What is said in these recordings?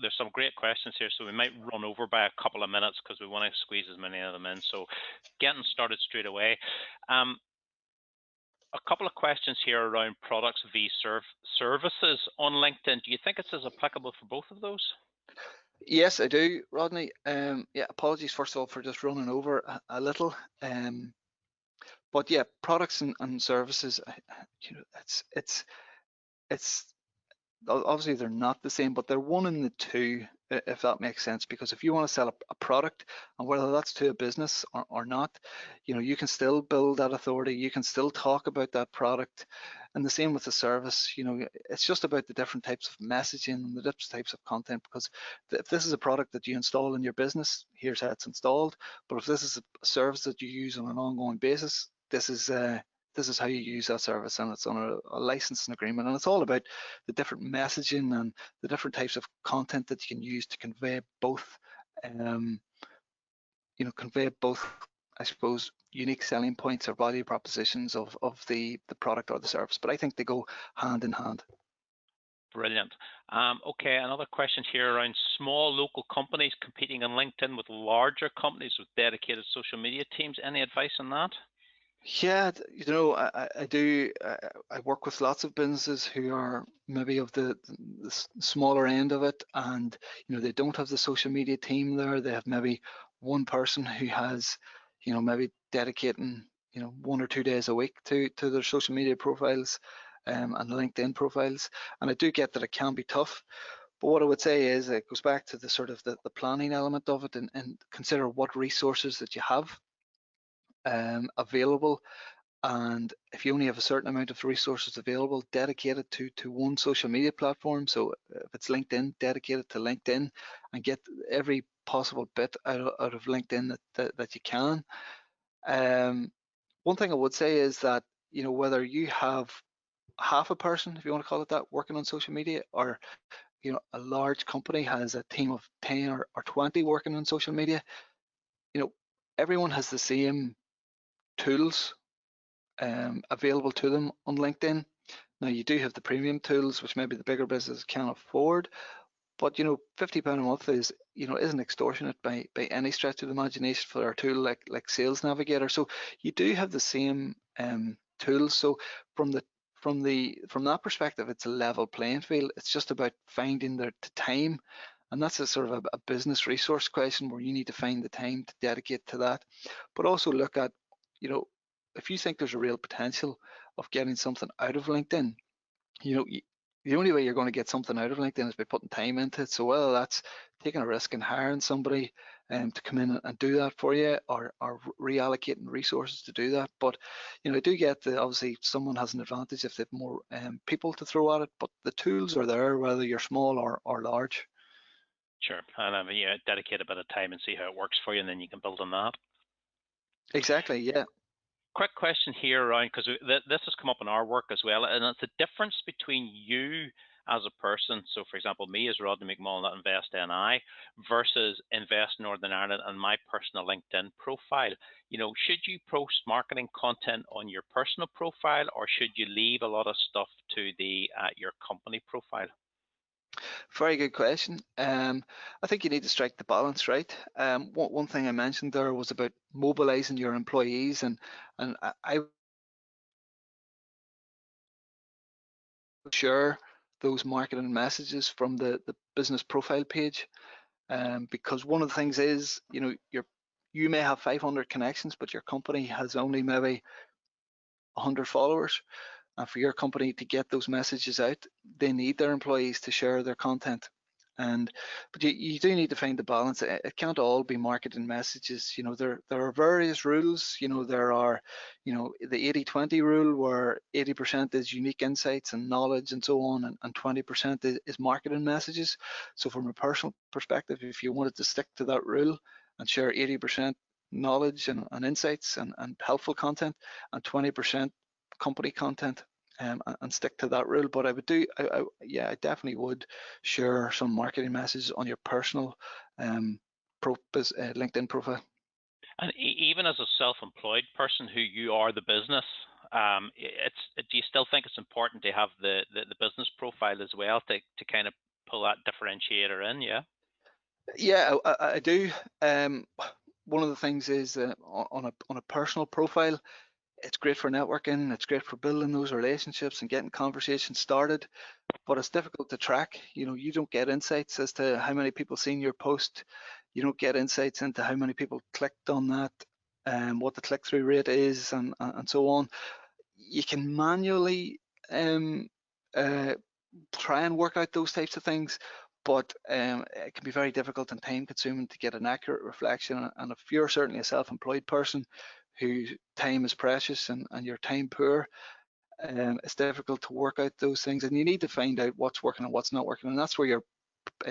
there's some great questions here, so we might run over by a couple of minutes because we want to squeeze as many of them in. So getting started straight away. A couple of questions here around products v services on LinkedIn. Do you think it's as applicable for both of those? Yes, I do, Rodney. Yeah, apologies first of all for just running over a little. But yeah, products and services, it's obviously they're not the same, but they're one in the two, if that makes sense. Because if you want to sell a product, and whether that's to a business or not, you can still build that authority. You can still talk about that product, and the same with the service. It's just about the different types of messaging and the different types of content. Because if this is a product that you install in your business, here's how it's installed. But if this is a service that you use on an ongoing basis, this is how you use that service, and it's on a licensing agreement, and it's all about the different messaging and the different types of content that you can use to convey both, I suppose, unique selling points or value propositions of the product or the service. But I think they go hand in hand. Brilliant. Okay, another question here around small local companies competing on LinkedIn with larger companies with dedicated social media teams. Any advice on that? Yeah, I do. I work with lots of businesses who are maybe of the smaller end of it, and they don't have the social media team there. They have maybe one person who has, maybe dedicating 1 or 2 days a week to their social media profiles, and LinkedIn profiles. And I do get that it can be tough. But what I would say is it goes back to the sort of the planning element of it, and consider what resources that you have available. And if you only have a certain amount of resources available, dedicate it to one social media platform. So if it's LinkedIn, dedicate it to LinkedIn and get every possible bit out of LinkedIn that you can. One thing I would say is that, whether you have half a person, if you want to call it that, working on social media, or a large company has a team of 10 or 20 working on social media, everyone has the same tools available to them on LinkedIn. Now, you do have the premium tools, which maybe the bigger business can't afford, but £50 a month isn't extortionate by any stretch of the imagination for a tool like Sales Navigator. So you do have the same tools. So from that perspective, it's a level playing field. It's just about finding the time, and that's a sort of a business resource question where you need to find the time to dedicate to that. But also look at, if you think there's a real potential of getting something out of LinkedIn, the only way you're going to get something out of LinkedIn is by putting time into it. So whether that's taking a risk and hiring somebody to come in and do that for you, or reallocating resources to do that. But I do get that obviously someone has an advantage if they have more people to throw at it, but the tools are there whether you're small or large. Sure, and yeah, dedicate a bit of time and see how it works for you, and then you can build on that. Exactly, yeah. Quick question here around, because this has come up in our work as well, and it's the difference between you as a person, so for example, me as Rodney McMullen at Invest NI versus Invest Northern Ireland and my personal LinkedIn profile. Should you post marketing content on your personal profile, or should you leave a lot of stuff to your company profile? Very good question. I think you need to strike the balance right. One thing I mentioned there was about mobilizing your employees, and I share those marketing messages from the business profile page, because one of the things is, you may have 500 connections, but your company has only maybe 100 followers. And for your company to get those messages out, they need their employees to share their content. But you do need to find the balance. It can't all be marketing messages. There are various rules. There are, the 80-20 rule, where 80% is unique insights and knowledge and so on, and 20% is marketing messages. So from a personal perspective, if you wanted to stick to that rule and share 80% knowledge and insights and helpful content, and 20% company content, and stick to that rule. But I definitely would share some marketing messages on your personal LinkedIn profile. And even as a self-employed person who you are the business, do you still think it's important to have the business profile as well to kind of pull that differentiator in. Yeah. Yeah, I do. One of the things is on a personal profile, it's great for networking, it's great for building those relationships and getting conversations started, but it's difficult to track. You don't get insights as to how many people seen your post. You don't get insights into how many people clicked on that, and what the click-through rate is, and so on. You can manually uh, try and work out those types of things, but it can be very difficult and time consuming to get an accurate reflection. And if you're certainly a self-employed person whose time is precious and your time poor, it's difficult to work out those things, and you need to find out what's working and what's not working. And that's where your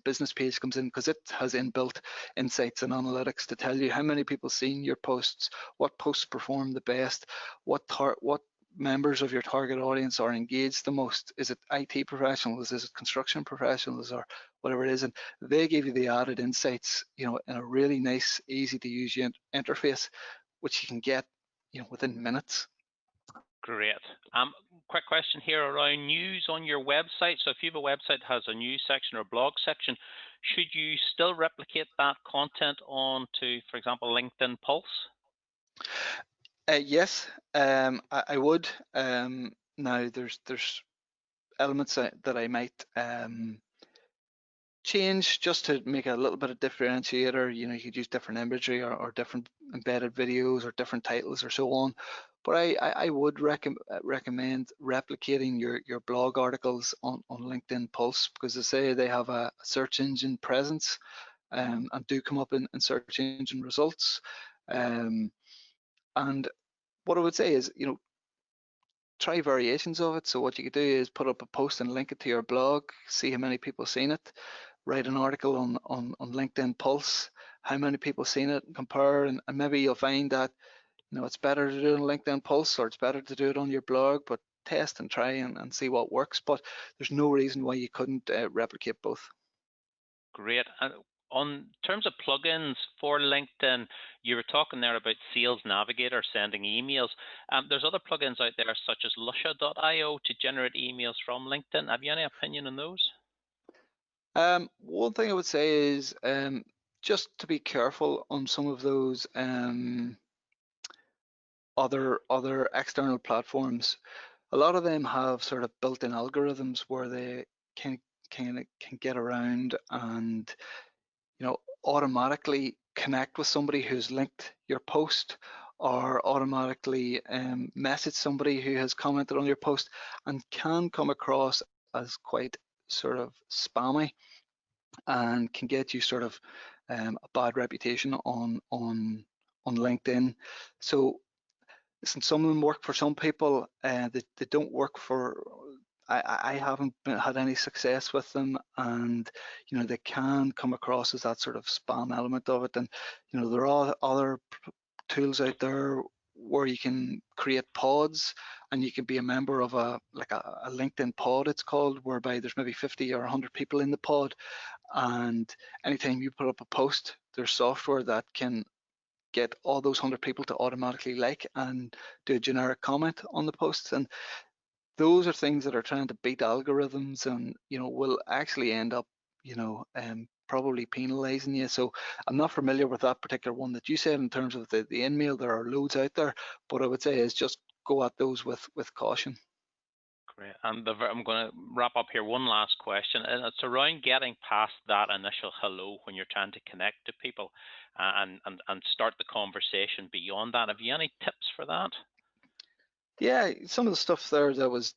business page comes in, because it has inbuilt insights and analytics to tell you how many people seen your posts, what posts perform the best, what members of your target audience are engaged the most. Is it IT professionals? Is it construction professionals, or whatever it is? And they give you the added insights, in a really nice, easy to use interface, which you can get, within minutes. Great. Quick question here around news on your website. So if you have a website that has a news section or blog section, should you still replicate that content onto, for example, LinkedIn Pulse? Yes, I would. Now there's elements that I might change just to make a little bit of differentiator. You could use different imagery or different embedded videos or different titles or so on. But I would recommend replicating your blog articles on LinkedIn Pulse, because they say they have a search engine presence, and do come up in search engine results. And what I would say is, try variations of it. So what you could do is put up a post and link it to your blog, see how many people seen it, write an article on LinkedIn Pulse, how many people seen it, and compare, and maybe you'll find that it's better to do it on LinkedIn Pulse, or it's better to do it on your blog, but test and try and see what works. But there's no reason why you couldn't replicate both. Great. And on terms of plugins for LinkedIn, you were talking there about Sales Navigator sending emails. There's other plugins out there such as Lusha.io to generate emails from LinkedIn. Have you any opinion on those? One thing I would say is just to be careful on some of those other external platforms. A lot of them have sort of built-in algorithms where they can get around and automatically connect with somebody who's linked your post, or automatically message somebody who has commented on your post, and can come across as quite sort of spammy, and can get you sort of a bad reputation on LinkedIn. So listen, some of them work for some people, they don't work for. I haven't had any success with them, and they can come across as that sort of spam element of it. And there are other tools out there where you can create pods, and you can be a member of a LinkedIn pod, it's called, whereby there's maybe 50 or 100 people in the pod, and anytime you put up a post, there's software that can get all those 100 people to automatically like and do a generic comment on the posts. And those are things that are trying to beat algorithms, and will actually end up probably penalizing you. So I'm not familiar with that particular one that you said in terms of the InMail. There are loads out there, but I would say is just go at those with caution. Great. And I'm going to wrap up here. One last question, and it's around getting past that initial hello when you're trying to connect to people, and start the conversation beyond that. Have you any tips for that? Yeah, some of the stuff there that was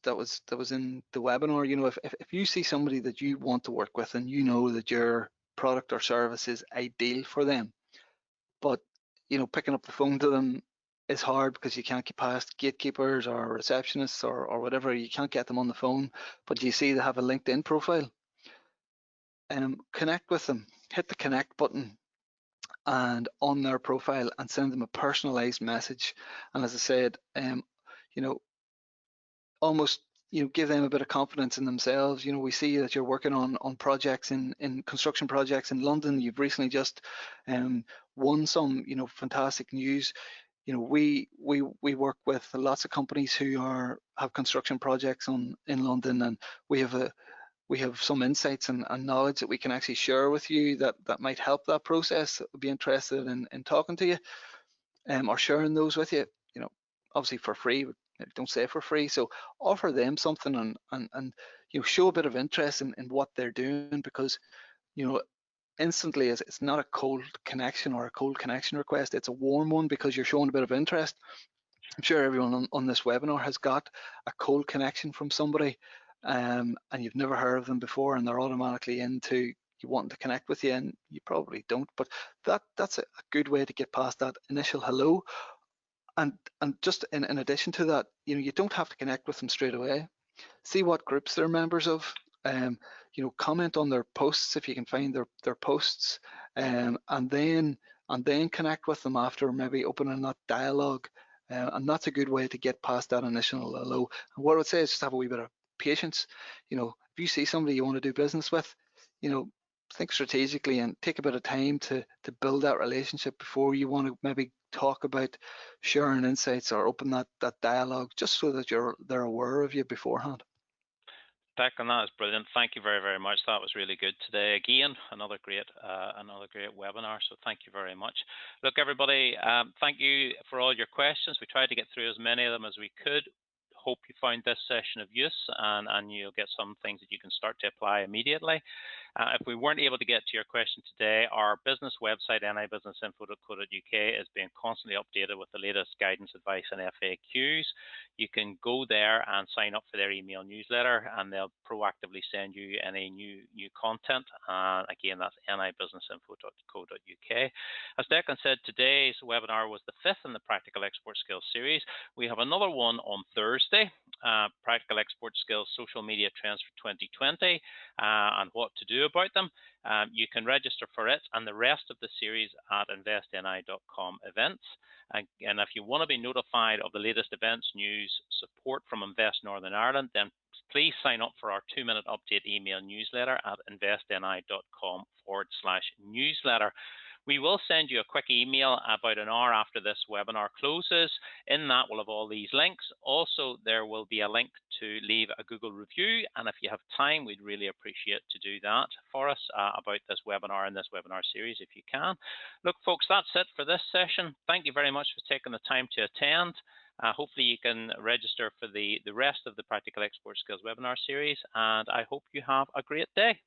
in the webinar. If you see somebody that you want to work with, and that your product or service is ideal for them, but picking up the phone to them is hard because you can't get past gatekeepers or receptionists or whatever. You can't get them on the phone, but you see they have a LinkedIn profile. Connect with them, hit the connect button and on their profile, and send them a personalized message. And as I said, almost give them a bit of confidence in themselves. We see that you're working on projects in construction projects in London. You've recently just won some fantastic news. We work with lots of companies who have construction projects in London, and we have we have some insights and knowledge that we can actually share with you that might help that process, that would be interested in talking to you, or sharing those with you, obviously for free. Don't say for free. So offer them something and show a bit of interest in what they're doing, because instantly it's not a cold connection or a cold connection request. It's a warm one because you're showing a bit of interest. I'm sure everyone on this webinar has got a cold connection from somebody, and you've never heard of them before, and they're automatically into you wanting to connect with you, and you probably don't. But that's a good way to get past that initial hello. And just in addition to that, you don't have to connect with them straight away. See what groups they're members of. Comment on their posts if you can find their posts, and then connect with them after, maybe opening that dialogue. And that's a good way to get past that initial hello. And what I would say is just have a wee bit of patience. If you see somebody you want to do business with, think strategically and take a bit of time to build that relationship before you want to maybe talk about sharing insights or open that dialogue, just so that they're aware of you beforehand. Declan, that is brilliant. Thank you very, very much. That was really good today. Again, another great webinar. So thank you very much. Look, everybody, thank you for all your questions. We tried to get through as many of them as we could. Hope you found this session of use, and you'll get some things that you can start to apply immediately. If we weren't able to get to your question today, our business website, nibusinessinfo.co.uk, is being constantly updated with the latest guidance, advice, and FAQs. You can go there and sign up for their email newsletter, and they'll proactively send you any new content. Again, that's nibusinessinfo.co.uk. As Declan said, today's webinar was the 5th in the Practical Export Skills series. We have another one on Thursday, Practical Export Skills Social Media Trends for 2020, and what to do about them. You can register for it and the rest of the series at investni.com events. And if you want to be notified of the latest events, news, support from Invest Northern Ireland, then please sign up for our 2-minute update email newsletter at investni.com/newsletter. We will send you a quick email about an hour after this webinar closes. In that, we'll have all these links. Also, there will be a link to leave a Google review. And if you have time, we'd really appreciate to do that for us about this webinar and this webinar series, if you can. Look, folks, that's it for this session. Thank you very much for taking the time to attend. Hopefully you can register for the rest of the Practical Export Skills webinar series, and I hope you have a great day.